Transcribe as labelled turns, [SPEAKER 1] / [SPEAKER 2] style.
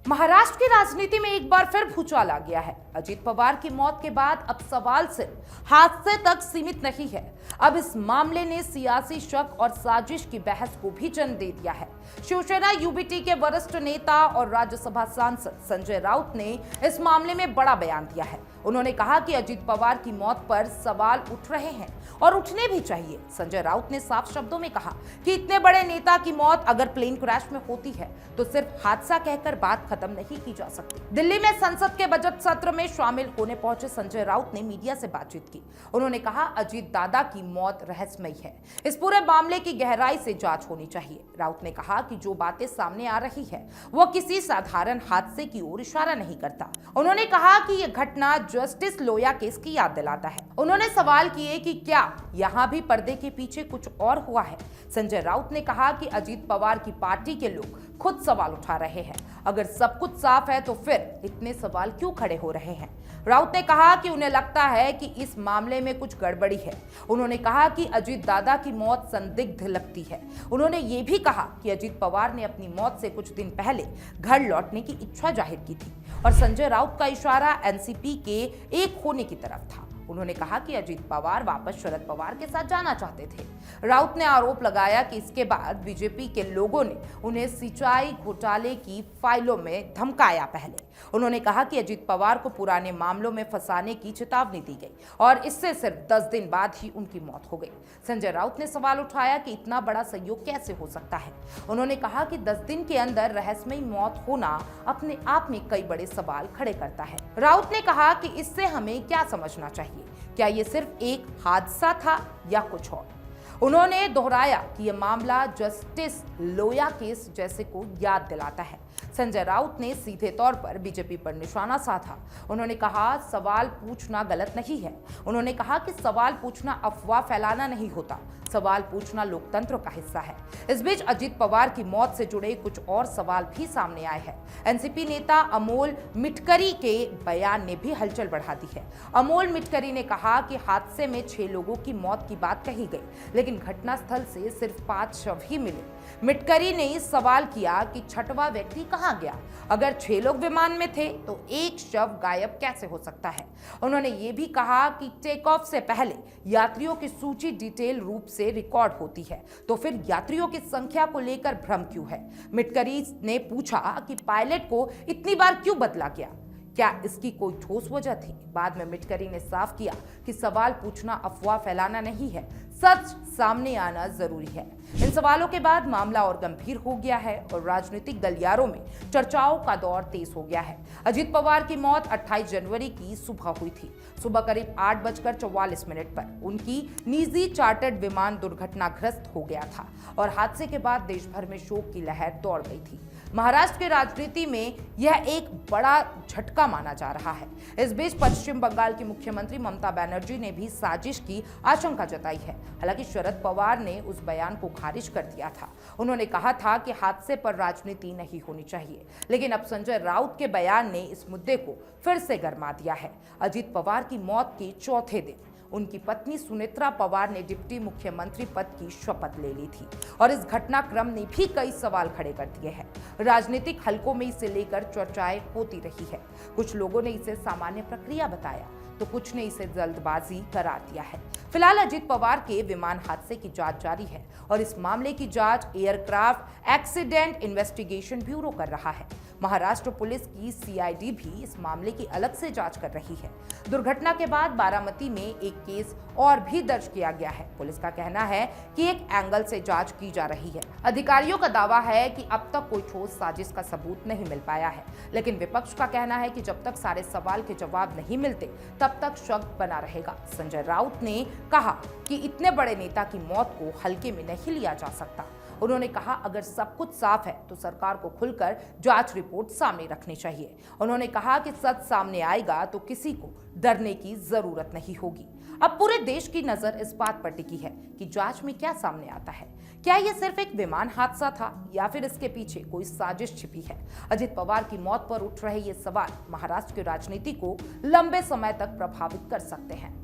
[SPEAKER 1] महाराष्ट्र की राजनीति में एक बार फिर भूचाल आ गया है। अजीत पवार की मौत के बाद अब सवाल सिर्फ हादसे तक सीमित नहीं है। अब इस मामले ने सियासी शक और साजिश की बहस को भी जन्म दे दिया है। शिवसेना यूबीटी के वरिष्ठ नेता और राज्यसभा सांसद संजय राउत ने इस मामले में बड़ा बयान दिया है। उन्होंने कहा कि अजीत पवार की मौत पर सवाल उठ रहे हैं और उठने भी चाहिए। संजय राउत ने साफ शब्दों में कहा कि इतने बड़े नेता की मौत अगर प्लेन क्रैश में होती है तो सिर्फ हादसा कहकर बात खत्म नहीं की जा सकती। दिल्ली में संसद के बजट सत्र में शामिल होने पहुंचे संजय राउत ने मीडिया से बातचीत की। उन्होंने कहा, अजीत दादा की मौत रहस्यमयी है। इस पूरे मामले की गहराई से जांच होनी चाहिए। राउत ने कहा कि जो बातें सामने आ रही है वो किसी साधारण हादसे की ओर इशारा नहीं करता। उन्होंने कहा कि यह घटना जस्टिस लोया केस की याद दिलाता है। उन्होंने सवाल किए कि क्या यहाँ भी पर्दे के पीछे कुछ और हुआ है। संजय राउत ने कहा कि अजीत पवार की पार्टी के लोग खुद सवाल उठा रहे हैं। अगर सब कुछ साफ है तो फिर इतने सवाल क्यों खड़े हो रहे हैं। राउत ने कहा कि उन्हें लगता है कि इस मामले में कुछ गड़बड़ी है। उन्होंने कहा कि अजीत दादा की मौत संदिग्ध लगती है। उन्होंने ये भी कहा कि अजीत पवार ने अपनी मौत से कुछ दिन पहले घर लौटने की इच्छा जाहिर की थी और संजय राउत का इशारा एनसीपी के एक होने की तरफ था। उन्होंने कहा कि अजीत पवार वापस शरद पवार के साथ जाना चाहते थे। राउत ने आरोप लगाया कि इसके बाद बीजेपी के लोगों ने उन्हें सिंचाई घोटाले की फाइलों में धमकाया। पहले उन्होंने कहा कि अजीत पवार को पुराने मामलों में फंसाने की चेतावनी दी गई और इससे सिर्फ 10 दिन बाद ही उनकी मौत हो गई। संजय राउत ने सवाल उठाया कि इतना बड़ा संयोग कैसे हो सकता है। उन्होंने कहा कि 10 दिन के अंदर रहस्यमयी मौत होना अपने आप में कई बड़े सवाल खड़े करता है। राउत ने कहा कि इससे हमें क्या समझना चाहिए, क्या ये सिर्फ एक हादसा था या कुछ और। उन्होंने दोहराया कि यह मामला जस्टिस लोया केस जैसे को याद दिलाता है। संजय राउत ने सीधे तौर पर बीजेपी पर निशाना साधा। उन्होंने कहा, सवाल पूछना गलत नहीं है। उन्होंने कहा कि सवाल पूछना अफवाह फैलाना नहीं होता, सवाल पूछना लोकतंत्र का हिस्सा है। इस बीच अजीत पवार की मौत से जुड़े कुछ और सवाल भी सामने आए हैं। एनसीपी नेता अमोल मिटकरी के बयान ने भी हलचल बढ़ा दी है। अमोल मिटकरी ने कहा कि हादसे में 6 लोगों की मौत की बात कही गई, लेकिन घटनास्थल से सिर्फ 5 शव ही मिले। मिटकरी ने सवाल किया कि 6वां व्यक्ति कहां गया। अगर 6 लोग विमान में थे तो एक शव गायब कैसे हो सकता है। उन्होंने ये भी कहा कि टेक ऑफ से पहले यात्रियों की सूची डिटेल रूप से रिकॉर्ड होती है, तो फिर यात्रियों की संख्या को लेकर भ्रम क्यों है। मिटकरी ने पूछा कि पायलट को इतनी बार क्यों बदला गया, क्या इसकी कोई ठोस वजह थी। बाद में मिटकरी ने साफ किया कि सवाल पूछना अफवाह फैलाना नहीं है, सच सामने आना जरूरी है। इन सवालों के बाद मामला और गंभीर हो गया है और राजनीतिक गलियारों में चर्चाओं का दौर तेज हो गया है। अजीत पवार की मौत 28 जनवरी की सुबह हुई थी। सुबह करीब 8:44 पर उनकी निजी चार्टर्ड विमान दुर्घटनाग्रस्त हो गया था और हादसे के बाद देश भर में शोक की लहर दौड़ गई थी। महाराष्ट्र की राजनीति में यह एक बड़ा झटका माना जा रहा है। इस बीच पश्चिम बंगाल की मुख्यमंत्री ममता बनर्जी ने भी साजिश की आशंका जताई है। हालांकि शरद पवार ने उस बयान को खारिज कर दिया था। उन्होंने कहा था कि हादसे पर राजनीति नहीं होनी चाहिए, लेकिन अब संजय राउत के बयान ने इस मुद्दे को फिर से गरमा दिया है। अजीत पवार की मौत के चौथे दिन उनकी पत्नी सुनेत्रा पवार ने डिप्टी मुख्यमंत्री पद की शपथ ले ली थी और इस घटनाक्रम ने भी कई सवाल खड़े कर दिए हैं। राजनीतिक हलकों में इसे लेकर चर्चाएं होती रही है। कुछ लोगों ने इसे सामान्य प्रक्रिया बताया तो कुछ ने इसे जल्दबाजी करार दिया है। फिलहाल अजीत पवार के विमान हादसे की जांच जारी है और इस मामले की जांच एयरक्राफ्ट एक्सीडेंट इन्वेस्टिगेशन ब्यूरो कर रहा है। महाराष्ट्र पुलिस की सीआईडी भी इस मामले की अलग से जांच कर रही है। दुर्घटना के बाद बारामती में एक केस और भी दर्ज किया गया है। पुलिस का कहना है कि एक एंगल से जांच की जा रही है। अधिकारियों का दावा है कि अब तक कोई ठोस साजिश का सबूत नहीं मिल पाया है, लेकिन विपक्ष का कहना है कि जब तक सारे सवाल के जवाब नहीं मिलते तब तक शक बना रहेगा। संजय राउत ने कहा कि इतने बड़े नेता की मौत को हल्के में नहीं लिया जा सकता। उन्होंने कहा, अगर सब कुछ साफ है तो सरकार को खुलकर जांच रिपोर्ट सामने रखनी चाहिए। उन्होंने कहा कि सच सामने आएगा तो किसी को डरने की जरूरत नहीं होगी। अब पूरे देश की नजर इस बात पर टिकी है कि जांच में क्या सामने आता है। क्या यह सिर्फ एक विमान हादसा था या फिर इसके पीछे कोई साजिश छिपी है। अजीत पवार की मौत पर उठ रहे ये सवाल महाराष्ट्र की राजनीति को लंबे समय तक प्रभावित कर सकते हैं।